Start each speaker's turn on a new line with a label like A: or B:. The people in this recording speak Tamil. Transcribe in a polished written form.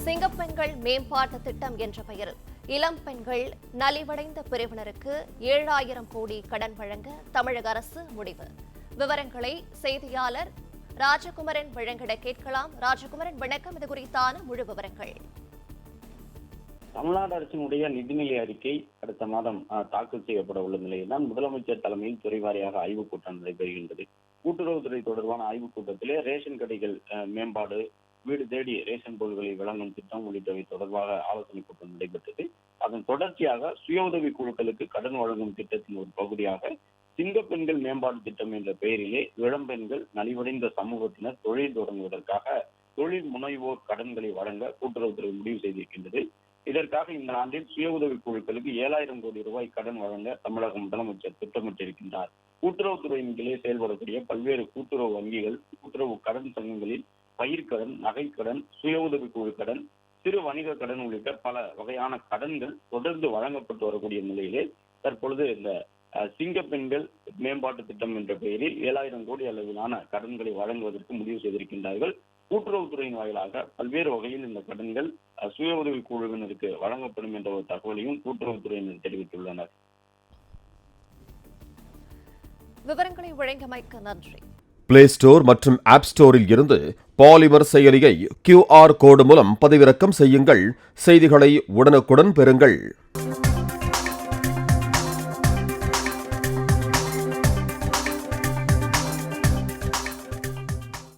A: சிங்கப்பெண்கள் மேம்பாட்டு திட்டம் என்ற பெயரில் இளம் பெண்கள் நலிவடைந்த பிரிவினருக்கு 7,000 கோடி கடன் வழங்க தமிழக அரசு முடிவு. விவரங்களை செய்தியாளர் ராஜகுமரன் வழங்கிட கேட்கலாம். ராஜகுமரன், வணக்கம். இது குறித்தான முழு விவரங்கள்.
B: தமிழ்நாடு அரசினுடைய நிதிநிலை அறிக்கை அடுத்த மாதம் தாக்கல் செய்யப்பட உள்ள நிலையில்தான் முதலமைச்சர் தலைமையில் துறை வாரியாக ஆய்வுக் கூட்டம் நடைபெறுகின்றது. கூட்டுறவுத்துறை தொடர்பான ஆய்வுக் கூட்டத்திலே ரேஷன் கடைகள் மேம்பாடு, வீடு தேடி ரேஷன் பொருட்களை வழங்கும் திட்டம் உள்ளிட்டவை தொடர்பாக ஆலோசனை கூட்டம் நடைபெற்றது. அதன் தொடர்ச்சியாக சுய உதவி குழுக்களுக்கு கடன் வழங்கும் திட்டத்தின் ஒரு பகுதியாக சிங்கப்பெண்கள் மேம்பாடு திட்டம் என்ற பெயரிலே இளம்பெண்கள் நலிவடைந்த சமூகத்தினர் தொழில் தொடங்குவதற்காக தொழில் முனைவோர் கடன்களை வழங்க கூட்டுறவுத்துறை முடிவு செய்திருக்கின்றது. இதற்காக இந்த ஆண்டில் சுய உதவி குழுக்களுக்கு 7,000 கோடி ரூபாய் கடன் வழங்க தமிழக முதலமைச்சர் திட்டமிட்டிருக்கின்றார். கூட்டுறவுத்துறையின் கீழே செயல்படக்கூடிய பல்வேறு கூட்டுறவு வங்கிகள், கூட்டுறவு கடன் சங்கங்களில் பயிர்க்கடன், நகைக்கடன், சுய உதவி குழு கடன், சிறு வணிக கடன் உள்ளிட்ட பல வகையான கடன்கள் தொடர்ந்து வழங்கப்பட்டு வரக்கூடிய நிலையிலே தற்பொழுது இந்த சிங்கப்பெண்கள் மேம்பாட்டு திட்டம் என்ற பெயரில் 7,000 கோடி அளவிலான கடன்களை வழங்குவதற்கு முடிவு செய்திருக்கின்றார்கள். கூட்டுறவுத்துறையின் வாயிலாக பல்வேறு வகையில் இந்த கடன்கள் சுய உதவி குழுவினருக்கு வழங்கப்படும் என்ற ஒரு தகவலையும் கூட்டுறவுத்துறையினர் தெரிவித்துள்ளனர்.
A: விவரங்களை வழங்கியமைக்கு நன்றி.
C: பிளே ஸ்டோர் மற்றும் ஆப் ஸ்டோரில் இருந்து பாலிமர் செயலியை QR கோடு மூலம் பதிவிறக்கம் செய்யுங்கள். செய்திகளை உடனுக்குடன் பெறுங்கள்.